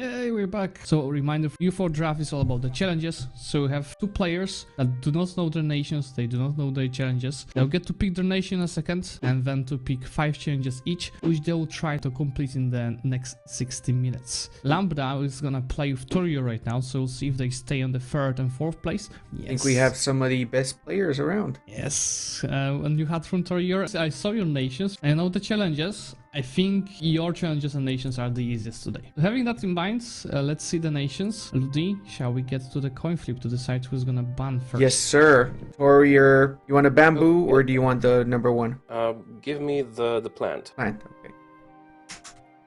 Hey, we're back. So, a reminder, EU4 draft is all about the challenges. So, we have two players that do not know their nations, they do not know their challenges. They'll get to pick their nation in a second, and then to pick 5 challenges each, which they will try to complete in the next 60 minutes. Lambda is gonna play with Torio right now, so we'll see if they stay on the 3rd and 4th place. Yes. I think we have some of the best players around. Yes, and you had from Torio, I saw your nations, I know the challenges. I think your challenges and nations are the easiest today. Having that in mind, let's see the nations. Ludi, shall we get to the coin flip to decide who's gonna ban first? Yes, sir. Warrior, you want a bamboo or do you want the number 1? Give me the plant. Plant, okay.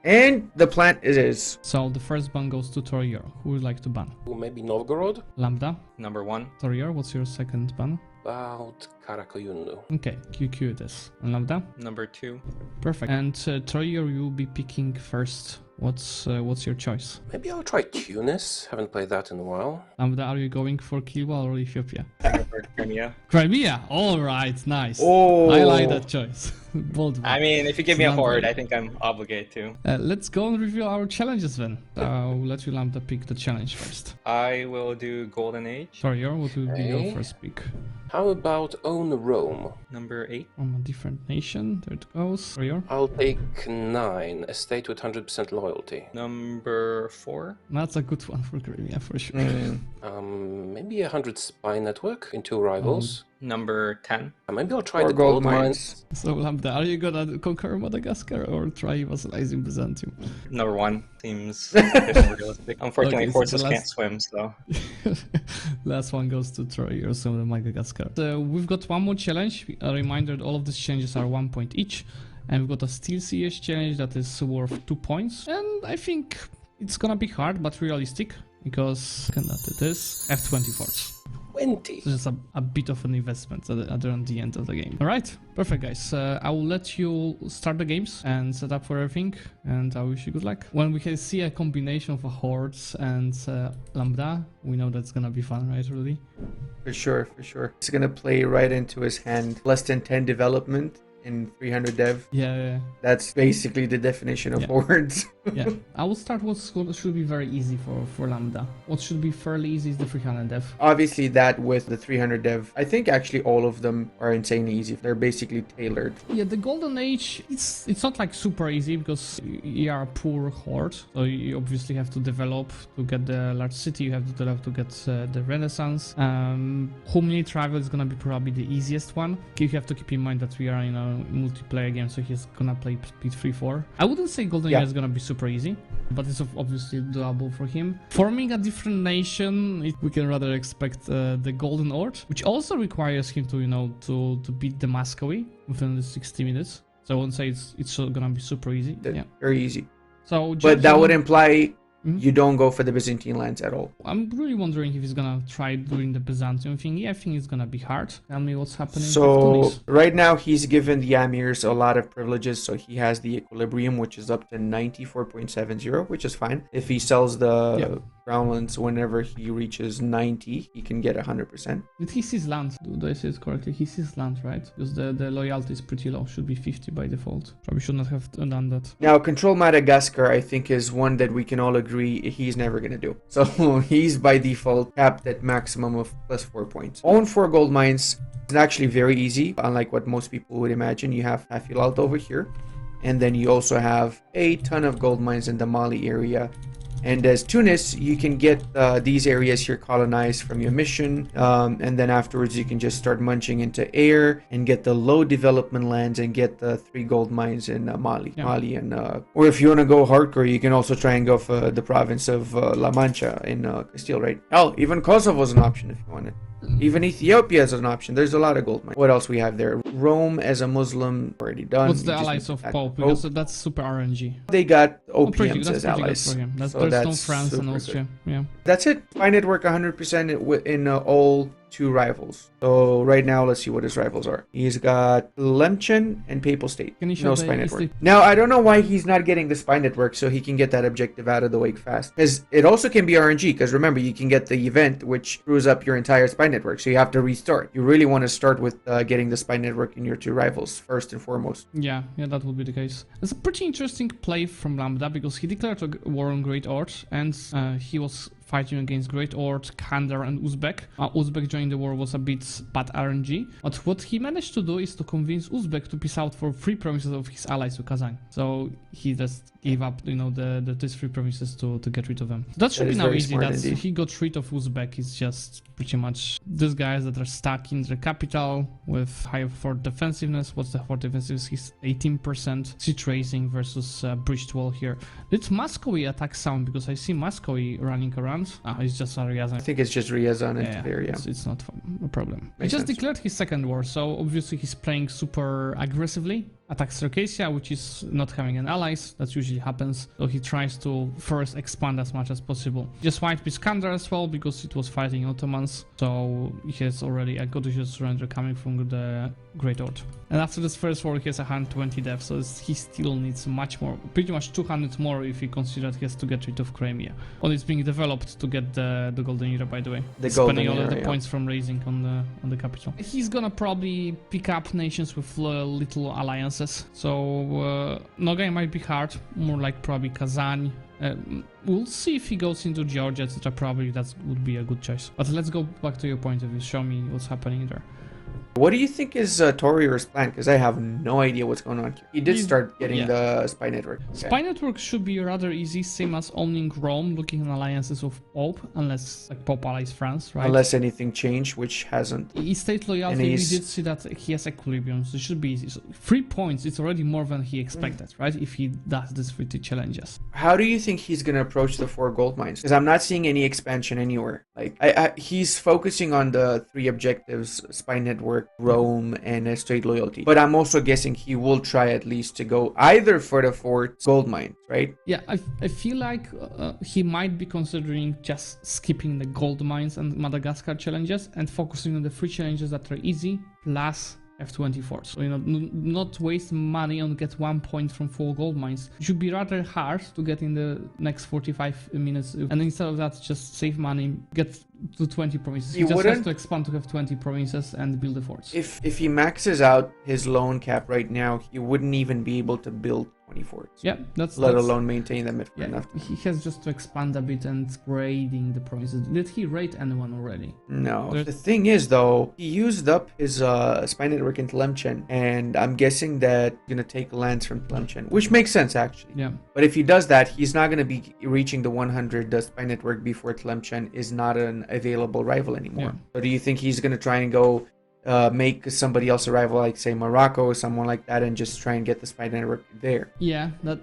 And the plant it is. So the first ban goes to Torior. Who would like to ban? Maybe Novgorod? Lambda. Number 1. Torior, what's your second ban? About Karakoyunlu. Okay, QQ it is. And Lambda? Number 2. Perfect. And Torior, you'll be picking first. What's your choice? Maybe I'll try Tunis. Haven't played that in a while. Lambda, are you going for Kilwa or Ethiopia? Crimea. Crimea! Alright, nice. Oh, I like that choice. Bold one. I mean, if you give me a horde, I think I'm obligated to. Let's go and review our challenges then. I'll let you Lambda pick the challenge first. I will do Golden Age. Torior, what will be your Okay. first pick? How about Own Rome? Number 8. From a different nation. There it goes. Torior? I'll take 9. A state with 100% loyalty. Number 4. That's a good one for Crimea for sure. Maybe 100 spy network in 2 rivals. Number 10. Maybe I'll try 4 the gold mines. So Lambda, are you gonna conquer Madagascar or try vassalizing Byzantium? Number 1 seems a bit more realistic. Unfortunately, Okay, so forces the can't last- swim, so. Last one goes to Troy or some of Madagascar. So we've got one more challenge. A reminder that all of these challenges are 1 point each. And we've got a Steelseries challenge that is worth 2 points. And I think it's gonna be hard but realistic because that it is F24. 20. So just a bit of an investment at the end of the game. Alright, perfect guys. I will let you start the games and set up for everything, and I wish you good luck. When we can see a combination of a hordes and Lambda, we know that's gonna be fun, right, Rudy? For sure, for sure. It's gonna play right into his hand. Less than 10 development in 300 dev. Yeah. That's basically the definition of hordes. Yeah. I will start what should be very easy for Lambda. What should be fairly easy is the 300 dev. Obviously that with the 300 dev, I think actually all of them are insanely easy. They're basically tailored. Yeah, the Golden Age, it's not like super easy because you are a poor horde. So you obviously have to develop to get the large city. You have to develop to get the Renaissance. Homely travel is gonna be probably the easiest one. You have to keep in mind that we are in a multiplayer game, so he's gonna play speed 3-4. I wouldn't say Golden Age is gonna be super easy, but it's obviously doable for him. Forming a different nation, we can rather expect the Golden Horde, which also requires him to beat the Muscovy within the 60 minutes. So I won't say it's gonna be super easy. Yeah, Very easy. so But that would imply Mhm. you don't go for the Byzantine lands at all. I'm really wondering if he's gonna try doing the Byzantium thing. Yeah, I think it's gonna be hard. Tell me what's happening with So Tunis. right now he's given the Amirs a lot of privileges. So he has the equilibrium, which is up to 94.70, which is fine. If he sells the groundlands whenever he reaches 90, he can get 100%. But he sees land. Do I say it correctly? He sees land, right? Because the loyalty is pretty low. Should be 50 by default. Probably should not have done that. Now, control Madagascar, I think, is one that we can all agree he's never going to do. So he's by default capped at maximum of +4 points. Own 4 gold mines is actually very easy. Unlike what most people would imagine, you have Hafilalt over here. And then you also have a ton of gold mines in the Mali area. And as Tunis, you can get these areas here colonized from your mission. And then afterwards, you can just start munching into air and get the low development lands and get the 3 gold mines in Mali. Or if you want to go hardcore, you can also try and go for the province of La Mancha in Castile, right? Hell, even Kosovo is an option if you want it. Even Ethiopia is an option. There's a lot of gold mines. What else we have there? Rome as a Muslim, already done. What's You the just allies need of to Pope? attack Because that's super RNG. they got Oh, pretty good. OPMs That's as pretty good allies. for him. So There's no that's France and super Austria. good. Yeah. That's it. Spy network 100% in all 2 rivals. So right now, let's see what his rivals are. He's got Tlemcen and Papal State. Can you show No the spy East network. Now, I don't know why he's not getting the spy network so he can get that objective out of the way fast. Because it also can be RNG, because remember, you can get the event which screws up your entire spy network, so you have to restart. You really want to start with getting the spy network in your 2 rivals, first and foremost. Yeah, that would be the case. It's a pretty interesting play from Lambda because he declared a war on Great Ord and he was fighting against Great Ord, Kandar and Uzbek. Uzbek joining the war was a bit bad RNG, but what he managed to do is to convince Uzbek to peace out for 3 provinces of his allies to Kazan. So he just gave up, these 3 provinces to get rid of them. That should be now easy. He got rid of Uzbek. It's just pretty much these guys that are stuck in the capital with high fort defensiveness. What's the fort defensiveness? He's 18%. Siege raising versus breached wall here. Did Muscovy attack sound? Because I see Muscovy running around. It's just Ryazan. I think it's just Ryazan and Tver, yeah. It's not a problem. Makes he just sense. declared his second war, so obviously he's playing super aggressively. Attacks Circassia, which is not having an allies. That usually happens. So he tries to first expand as much as possible. Just wiped Iskandar as well because it was fighting Ottomans. So he has already a good surrender coming from the Great Ord. And after this first war, he has 120 deaths. So he still needs much more, pretty much 200 more if he considers he has to get rid of Crimea. Well, it's being developed to get the Golden Era, by the way. Spending all of the points from raising on the capital. He's gonna probably pick up nations with little alliances. So Nogai might be hard, more like probably Kazan. We'll see if he goes into Georgia, etc. Probably that would be a good choice. But let's go back to your point of view. Show me what's happening there. What do you think is Torior's plan? Because I have no idea what's going on here. He did start getting the spy network. Okay. Spy network should be rather easy, same as owning Rome, looking at alliances of Pope, unless like Pope allies France, right? Unless anything changed, which hasn't. State loyalty, we did see that he has equilibrium, so it should be easy. So 3 points, it's already more than he expected, right? If he does these 3 challenges. How do you think he's going to approach the 4 gold mines? Because I'm not seeing any expansion anywhere. Like he's focusing on the 3 objectives: spy network, Rome, and state loyalty. But I'm also guessing he will try at least to go either for the 4 gold mines, right? Yeah, I feel like he might be considering just skipping the gold mines and Madagascar challenges and focusing on the 3 challenges that are easy plus F24. So, not waste money on get 1 point from 4 gold mines. It should be rather hard to get in the next 45 minutes. And instead of that, just save money, get to 20 provinces. He just has to expand to have 20 provinces and build the forts. If he maxes out his loan cap right now, he wouldn't even be able to build 20 forts. Yeah, let alone maintain them if enough. He has just to expand a bit and grading the provinces. Did he rate anyone already? No. The thing is, though, he used up his spy network in Tlemcen, and I'm guessing that he's gonna take lands from Tlemcen, which makes sense actually. Yeah. But if he does that, he's not gonna be reaching the 100 spy network before Tlemcen is not an available rival anymore. Yeah. So do you think he's gonna try and go make somebody else a rival, like say Morocco or someone like that, and just try and get the spy network there? Yeah, that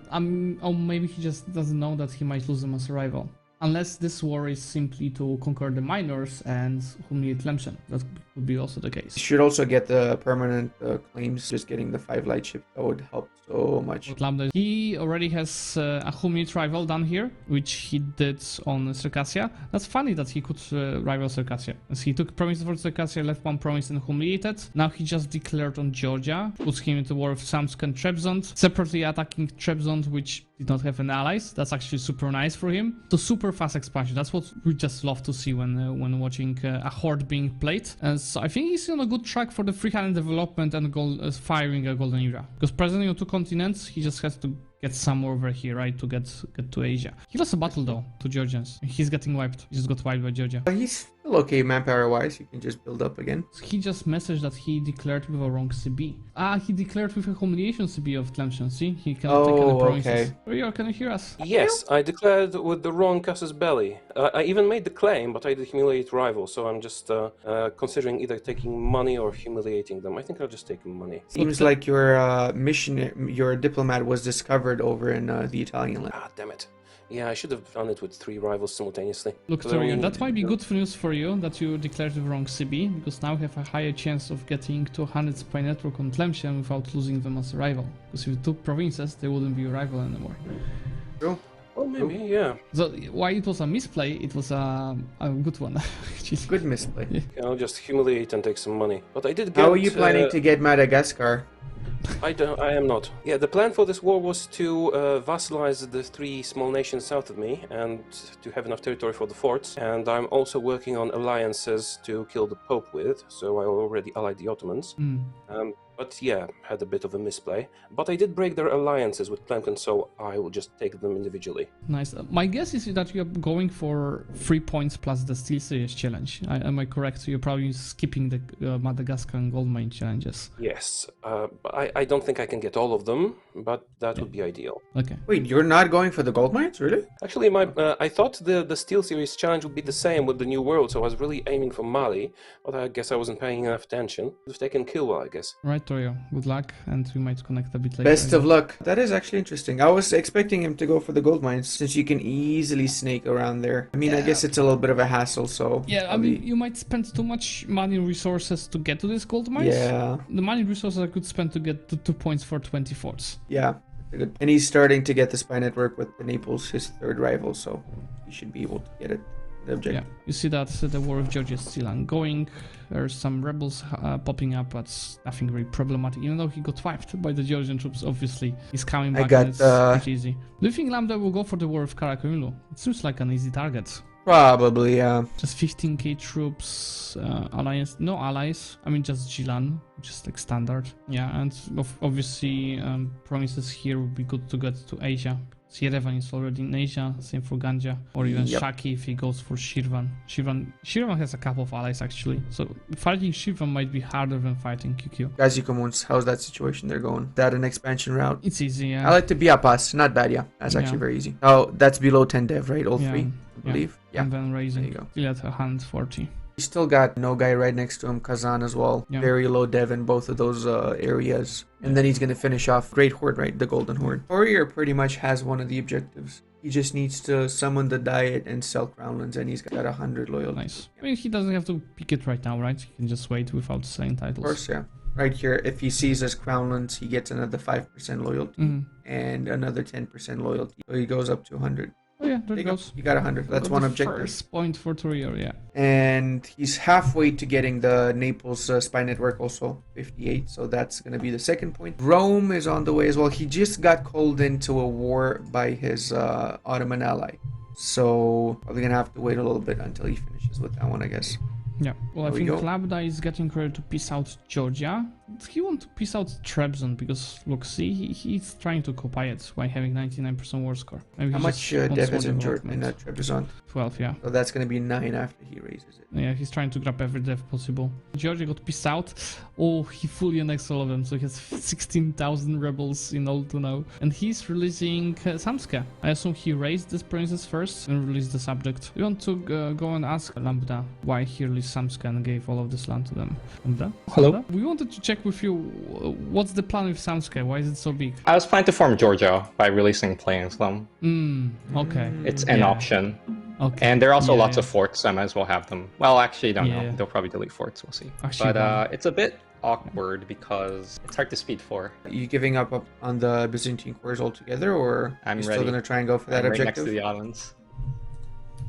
or maybe he just doesn't know that he might lose them as a rival. Unless this war is simply to conquer the minors and humiliate Tlemcen. That would be also the case. You should also get the permanent claims. Just getting the 5 light ship, that would help so much. Lambda. He already has a humiliate rival done here, which he did on Circassia. That's funny that he could rival Circassia, as he took province for Circassia, left 1 province and humiliated. Now he just declared on Georgia, puts him into war with Samsk and Trebizond, separately attacking Trebizond, which did not have an allies. That's actually super nice for him. So super fast expansion. That's what we just love to see when watching a horde being played. And so I think he's on a good track for the freehand development and firing a golden era. Because presently on 2 continents, he just has to get some over here, right, to get to Asia. He lost a battle though to Georgians. He's getting wiped. He just got wiped by Georgia. He's still okay manpower wise. You can just build up again. He just messaged that he declared with a wrong CB. He declared with a humiliation CB of Tlemcen. See, he cannot take any provinces. Okay. Can you hear us? Yes, I declared with the wrong casus belli. I even made the claim, but I did humiliate rivals, so I'm just considering either taking money or humiliating them. I think I'll just take money. Seems like your your diplomat was discovered over in the Italian land. Ah, damn it. Yeah, I should have done it with 3 rivals simultaneously. Look, Torian, that might be good news for you that you declared the wrong CB, because now you have a higher chance of getting to 100 spy network on Tlemcen without losing them as a rival. Because if you took provinces, they wouldn't be a rival anymore. True. Oh, maybe, yeah. So why it was a misplay, it was a good one. actually. Good misplay. Yeah. I'll just humiliate and take some money. But I did get... How are you planning to get Madagascar? I am not. Yeah, the plan for this war was to vassalize the 3 small nations south of me and to have enough territory for the forts. And I'm also working on alliances to kill the Pope with, so I already allied the Ottomans. But yeah, had a bit of a misplay. But I did break their alliances with Plemkin, so I will just take them individually. Nice. My guess is that you're going for 3 points plus the Steelseries challenge. Am I correct? So you're probably skipping the Madagascar and Goldmine challenges. Yes, I don't think I can get all of them, but that would be ideal. Okay. Wait, you're not going for the gold mines, really? Actually, I thought the Steelseries challenge would be the same with the New World, so I was really aiming for Mali, but I guess I wasn't paying enough attention. If they can kill well, I guess. Right, Torio. Good luck, and we might connect a bit later. Best of luck. That is actually interesting. I was expecting him to go for the gold mines, since you can easily snake around there. I mean, I guess it's a little bit of a hassle, so... Yeah, I mean, you might spend too much money and resources to get to these gold mines. Yeah. The money resources I could spend to get to 2 points for 20 forts. Yeah. Good. And he's starting to get the spy network with the Naples, his third rival, so he should be able to get it. The objective. Yeah, you see that the war of Georgia is still ongoing. There's some rebels popping up, but nothing really problematic. Even though he got wiped by the Georgian troops, obviously he's coming back. And it's pretty easy. Do you think Lambda will go for the war of Karakoyunlu? It seems like an easy target. Probably, yeah. Just 15k troops, alliance, no allies. I mean, just Gilan, which is like standard. Yeah, and obviously promises here would be good to get to Asia. Yerevan is already in Asia, same for Ganja, or even Shaki if he goes for Shirvan. Shirvan has a couple of allies actually, so fighting Shirvan might be harder than fighting QQ. Gazi Comuns, how's that situation they're going? That an expansion route? It's easy, yeah. I like to Biapas, not bad, yeah. That's actually very easy. Oh, that's below 10 dev, right? All 3, I believe. Yeah. And then raising. There you go. Still at 140. He's still got no guy right next to him, Kazan as well. Yeah. Very low dev in both of those areas. And then he's going to finish off Great Horde, right? The Golden Horde. Warrior pretty much has one of the objectives. He just needs to summon the Diet and sell Crownlands, and he's got 100 loyalty. Nice. I mean, he doesn't have to pick it right now, right? He can just wait without selling titles. Of course, yeah. Right here, if he sees us Crownlands, he gets another 5% loyalty and another 10% loyalty. So he goes up to 100. Oh yeah, there it goes. You got 100. That's one objective. First point for Torio, yeah. And he's halfway to getting the Naples spy network also, 58. So that's going to be the second point. Rome is on the way as well. He just got called into a war by his Ottoman ally. So probably going to have to wait a little bit until he finishes with that one, I guess. Yeah, well, I think Labda is getting ready to piece out Georgia. He wants to piece out Trebizond because, look, see, he's trying to copy it by having 99% war score. Maybe how much dev is in Trebizond? 12, yeah. So that's going to be 9 after he raises it. Yeah, he's trying to grab every dev possible. Georgia got pieced out. Oh, he fully annexed all of them, so he has 16,000 rebels in all to now. And he's releasing Samska. I assume he raised this princess first and released the subject. We want to go and ask Lambda why he released Samska and gave all of this land to them. Lambda? Hello? Lambda? We wanted to check with you, what's the plan with Samska? Why is it so big? I was planning to form Georgia by releasing Plains-Lum. Okay. It's an option. Okay. And there are also lots of forts, so I might as well have them. Well, actually, don't know. They'll probably delete forts, we'll see. Actually, but it's a bit awkward because it's hard to speed for. Are you giving up on the Byzantine cores altogether, or are you still going to try and go for that objective? Right next to the islands.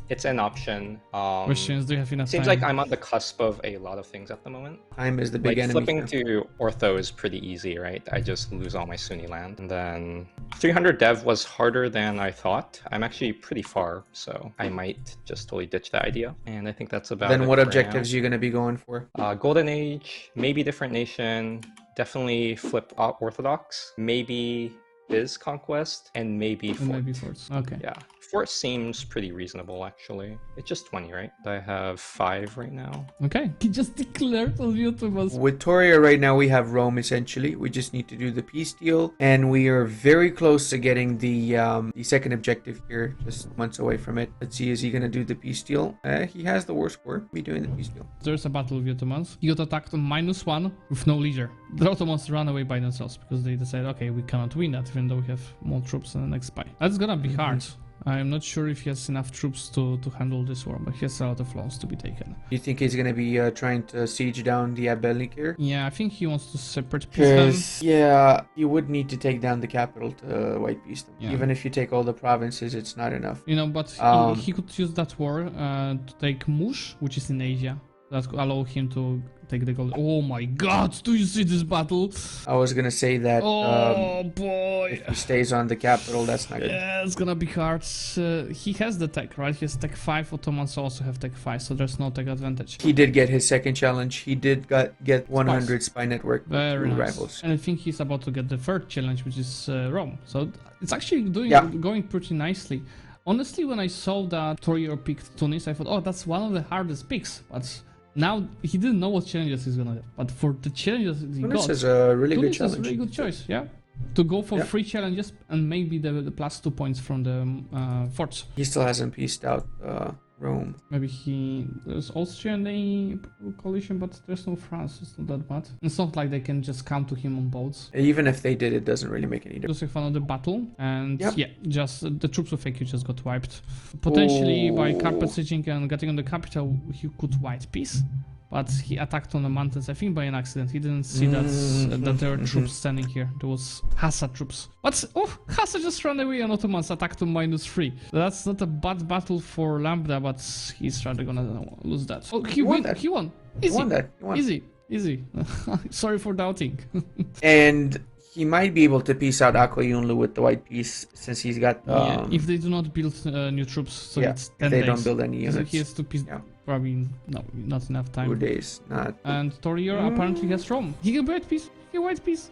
It's an option. Questions? Do you have enough Seems time? like I'm on the cusp of a lot of things at the moment. Time is the big enemy. Flipping to Ortho is pretty easy, right? I just lose all my Sunni land. And then 300 dev was harder than I thought. I'm actually pretty far, so I might just totally ditch that idea. And I think that's about it. Then what objectives are you going to be going for? Golden Age, maybe different nation, definitely flip Orthodox, maybe Biz Conquest, and maybe Fort. Maybe forts. Okay. Yeah. Fort seems pretty reasonable, actually. It's just 20, right? I have 5 right now. Okay. He just declared on YouTube. With Toria right now, we have Rome, essentially. We just need to do the peace deal. And we are very close to getting the second objective here, just months away from it. Let's see, is he going to do the peace deal? He has the war score. Be doing the peace deal. There's a battle with the Ottomans. He got attacked on -1 with no leader. The Ottomans ran away by themselves because they decided, okay, we cannot win that, even though we have more troops than the next spy. That's gonna be hard. I'm not sure if he has enough troops to handle this war, but he has a lot of loans to be taken. You think he's gonna be trying to siege down the Abelik here? Yeah, I think he wants to separate peace them. Because, yeah, you would need to take down the capital to white peace them. Yeah. Even if you take all the provinces, it's not enough. You know, but he could use that war to take Mush, which is in Asia. That could allow him to take the gold. Oh my god, do you see this battle? I was gonna say that Oh boy. if he stays on the capital, that's not good. Yeah, it's gonna be hard. He has the tech, right? He has tech 5. Ottomans also have tech 5, so there's no tech advantage. He did get his second challenge. He did get 100 spy network Very through nice. rivals. And I think he's about to get the third challenge, which is Rome. So it's actually going pretty nicely. Honestly, when I saw that Torrier picked Tunis, I thought, oh, that's one of the hardest picks. But now he didn't know what challenges he's gonna get. But for the challenges he Tunis got, is a really good Tunis is a challenge. really good choice, yeah. To go for Yeah. 3 challenges and maybe the plus 2 points from the forts. He still hasn't pieced out Rome. Maybe there's Austria in the coalition, but there's no France. It's not that bad. It's not like they can just come to him on boats. Even if they did, it doesn't really make any difference. Just another battle, and Yep. yeah, just the troops of AQ just got wiped. Potentially by Oh. carpet sieging and getting on the capital, he could white peace. But he attacked on the mountains, I think by an accident. He didn't see that there were troops standing here. There was Hassa troops. What? Oh, Hassa just ran away and Ottomans attacked on -3. That's not a bad battle for Lambda, but he's rather gonna lose that. Oh, he won won. that. He won. He Easy. won that. He won. Easy. Sorry for doubting. And he might be able to piece out Akoyunlu with the white piece since he's got. Yeah, if they do not build new troops, so yeah, it's if 10 they days. don't build any So units. he has to piece. Yeah. Probably not enough 2 time. days, not. And Torrier apparently has Rome. He can white peace.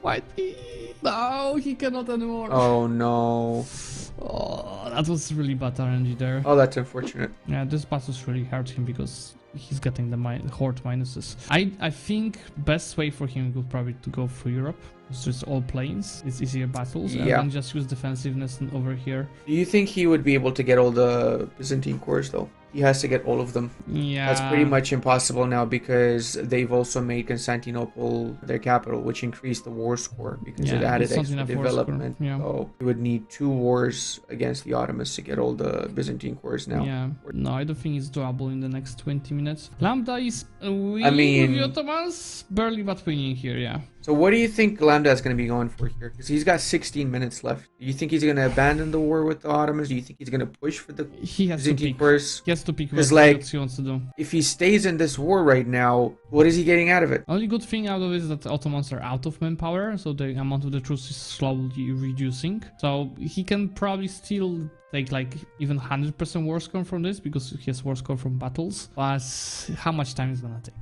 White peace. No, he cannot anymore. Oh no. Oh, that was really bad RNG there. Oh, that's unfortunate. Yeah, this battles really hurt him because he's getting the horde minuses. I think best way for him would probably to go for Europe. It's just all plains. It's easier battles, and Yeah. then just use defensiveness over here. Do you think he would be able to get all the Byzantine cores though? He has to get all of them. Yeah, That's pretty much impossible now because they've also made Constantinople their capital, which increased the war score because it Yeah, added it's not extra enough war score, development. yeah. So you would need 2 wars against the Ottomans to get all the Byzantine cores now. Yeah, no, I don't think it's doable in the next 20 minutes. Lambda is winning I mean- with the Ottomans, barely but winning here, yeah. So what do you think Lambda is going to be going for here? Because he's got 16 minutes left. Do you think he's going to abandon the war with the Ottomans? Do you think he's going to push for the He has to Byzantine pick. cores? He has to pick Because, what like- he wants to do. If he stays in this war right now, what is he getting out of it? Only good thing out of it is that the Ottomans are out of manpower, so the amount of the troops is slowly reducing. So he can probably still take like even 100% war score from this because he has war score from battles. But how much time is gonna take?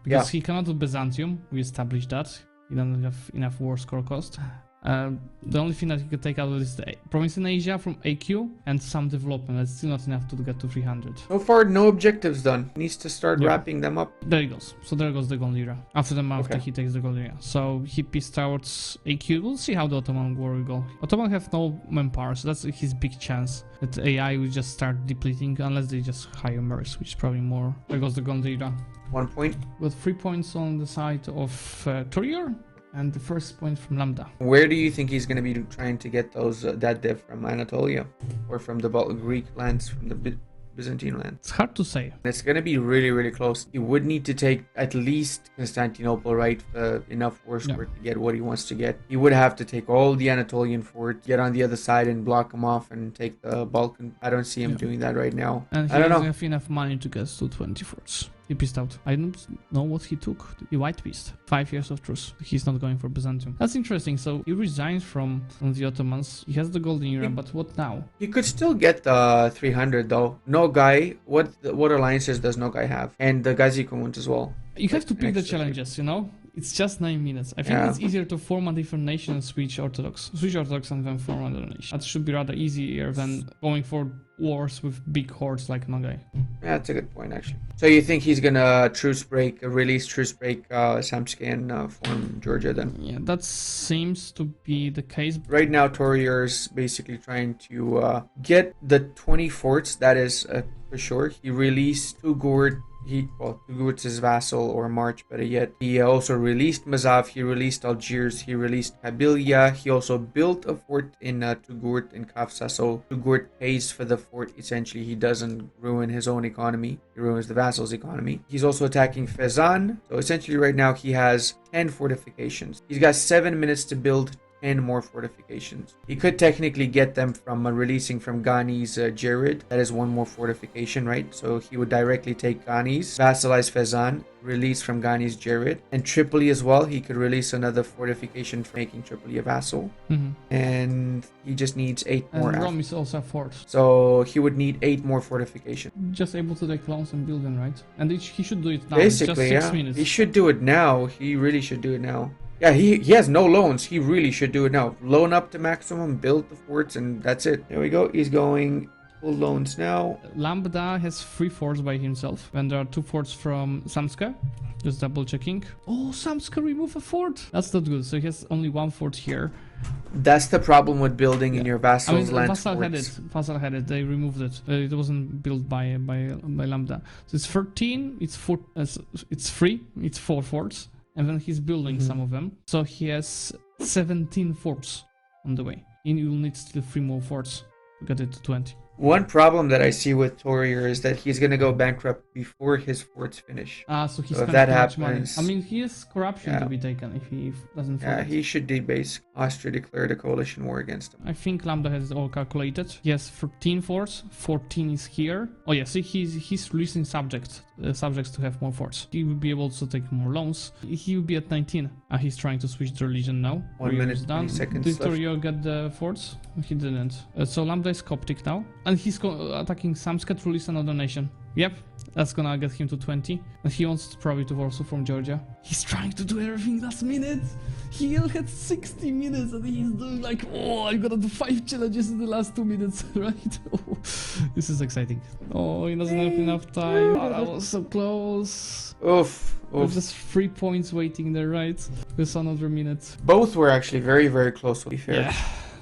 Because he cannot do Byzantium. We established that. He doesn't have enough war score cost. The only thing that he could take out of this is the province in Asia from AQ and some development. That's still not enough to get to 300. So far, no objectives done. He needs to start Yeah. wrapping them up. There he goes. So there goes the gold lira. After Okay. he takes the gold lira. So he pieced towards AQ. We'll see how the Ottoman war will go. Ottoman have no manpower, so that's his big chance. That AI will just start depleting unless they just hire Mers, which is probably more. There goes the gold lira. 1 point. Got 3 points on the side of Torrier and the first point from Lambda. Where do you think he's going to be trying to get those that dev from Anatolia or from the Greek lands, from the Byzantine lands? It's hard to say. It's going to be really, really close. He would need to take at least Constantinople, right? Enough war score to get what he wants to get. He would have to take all the Anatolian forts, get on the other side and block them off and take the Balkan. I don't see him doing that right now. And he I don't doesn't know. have enough money to get to 20 forts. He pissed out. I don't know what he took. He white pieced. 5 years of truce. He's not going for Byzantium. That's interesting. So he resigns from the Ottomans. He has the golden era, but what now? He could still get the 300 though. Nogai, what alliances does Nogai have? And the Gazikumut as well. You have to pick the Extra. challenges, you know? It's just 9 minutes. I think Yeah. it's easier to form a different nation and switch Orthodox. Switch Orthodox and then form another nation. That should be rather easier than going for wars with big hordes like Nogai. Yeah, that's a good point actually. So you think he's gonna release truce break Samsky and form Georgia then? Yeah, that seems to be the case. Right now, Torrier's basically trying to get the 20 forts. That is for sure. He released 2 gourd Touggourt's his vassal, or March, better yet. He also released Mazav, he released Algiers, he released Kabylia. He also built a fort in Touggourt in Kafsa, so Touggourt pays for the fort. Essentially, he doesn't ruin his own economy, he ruins the vassal's economy. He's also attacking Fezzan, so essentially right now he has 10 fortifications. He's got 7 minutes to build 10 more fortifications. He could technically get them from releasing from Ghani's Jerid. That is one more fortification, right? So he would directly take Ghani's, vassalize Fezzan, release from Ghani's Jerid, and Tripoli as well. He could release another fortification for making Tripoli a vassal. And he just needs 8 more. And Rome is also a fort. So he would need 8 more fortifications. Just able to take loans and build them, right? And he should do it now. Basically, just 6 minutes. He should do it now. He really should do it now. Yeah, he has no loans. He really should do it now. Loan up to maximum, build the forts, and that's it. There we go. He's going full loans now. Lambda has 3 forts by himself, and there are 2 forts from Samska. Just double checking. Oh, Samska remove a fort. That's not good. So he has only 1 fort here. That's the problem with building in your vassal's land Vassal forts. had it. Vassal had it. They removed it. It wasn't built by Lambda. So it's 13. It's 4. It's 3. It's 4 forts. And then he's building some of them. So he has 17 forts on the way. And you'll need still 3 more forts to get it to 20. One problem that I see with Torier is that he's going to go bankrupt before his forts finish. So he So if spent that too much money. happens- I mean, he has corruption to be taken if he doesn't follow Yeah, it. he should debase. Austria declared a coalition war against him. I think Lambda has it all calculated. He has 13 forts. 14 is here. Oh yeah, see, he's releasing subjects to have more forts. He will be able to take more loans. He will be at 19. He's trying to switch the religion now. 1 Rio minute, is done. 20 seconds Did left. Rio get the forts? He didn't. So Lambda is Coptic now. And he's attacking Samska to release another nation. Yep, that's gonna get him to 20. And he wants probably to also from Georgia. He's trying to do everything last minute. He had 60 minutes and he's doing like, oh, I'm gonna do 5 challenges in the last 2 minutes, right? Oh, this is exciting. Oh, he doesn't have enough time. Oh, that was so close. Oof. There's Oof. just 3 points waiting there, right? There's another minute. Both were actually very, very close, to be fair. Yeah.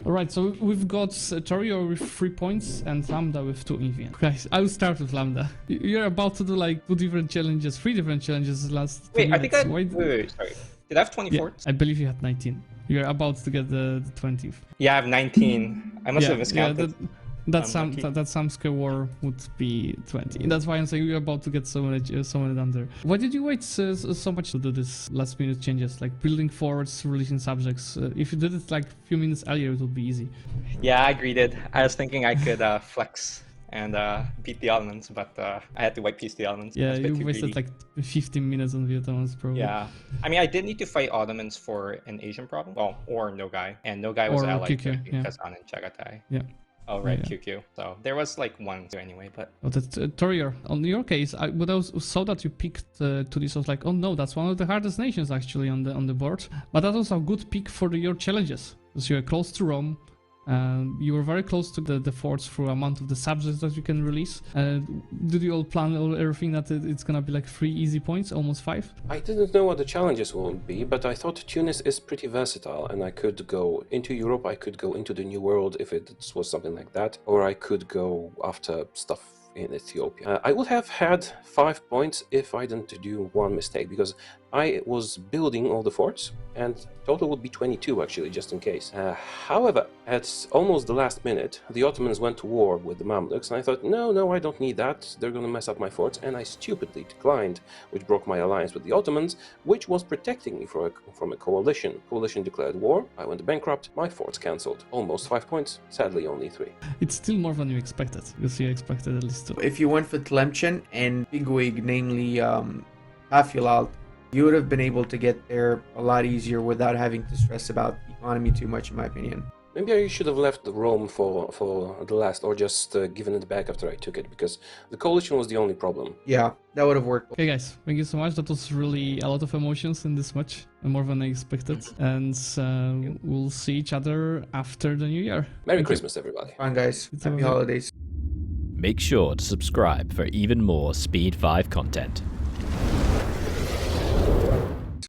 Alright, so we've got Torio with 3 points and Lambda with 2 Evian. Guys, I will start with Lambda. You're about to do like 3 different challenges last 2 Wait, I minutes. think wait, sorry. Did I have 20 forts? I believe you had 19. You're about to get the 20th. Yeah, I have 19. I must have miscounted. That Samska war would be 20. And that's why I'm saying you're about to get so many done there. Why did you wait so much to do this last minute changes, like building forwards, releasing subjects? If you did it like a few minutes earlier, it would be easy. Yeah, I greeted. I was thinking I could flex and beat the Ottomans, but I had to white piece the Ottomans. Yeah, That's a bit you too wasted greedy. like 15 minutes on the Ottomans probably. Yeah, I mean, I did need to fight Ottomans for an Asian problem. Well, or Nogai, and Nogai was Or allied QQ, to yeah. Kazan and Chagatai. Yeah. Oh, right, Yeah. QQ. So there was like 1 2 anyway, but Oh, that's Torier. On your case, when I saw that you picked Tunis, I was like, oh no, that's one of the hardest nations actually on the board. But that was a good pick for your challenges, because you are close to Rome. You were very close to the forts for amount of the subjects that you can release. Did you all plan everything that it's gonna be like 3 easy points, almost 5? I didn't know what the challenges would be, but I thought Tunis is pretty versatile, and I could go into Europe, I could go into the New World if it was something like that, or I could go after stuff in Ethiopia. I would have had 5 points if I didn't do one mistake, because I was building all the forts, and total would be 22 actually, just in case. However, at almost the last minute, the Ottomans went to war with the Mamluks, and I thought, no, I don't need that, they're gonna mess up my forts, and I stupidly declined, which broke my alliance with the Ottomans, which was protecting me from a coalition. Coalition declared war, I went bankrupt, my forts cancelled. Almost 5 points, sadly only 3. It's still more than you expected, because you expected at least 2. If you went for Tlemcen and Bigwig, namely Hafilalt, you would have been able to get there a lot easier without having to stress about the economy too much, in my opinion. Maybe I should have left Rome for the last, or just given it back after I took it, because the coalition was the only problem. Yeah, that would have worked. Okay guys, thank you so much. That was really a lot of emotions in this match, and more than I expected. And we'll see each other after the new year. Merry Christmas, everybody. Fun, guys. It's Happy over. holidays. Make sure to subscribe for even more Speed 5 content.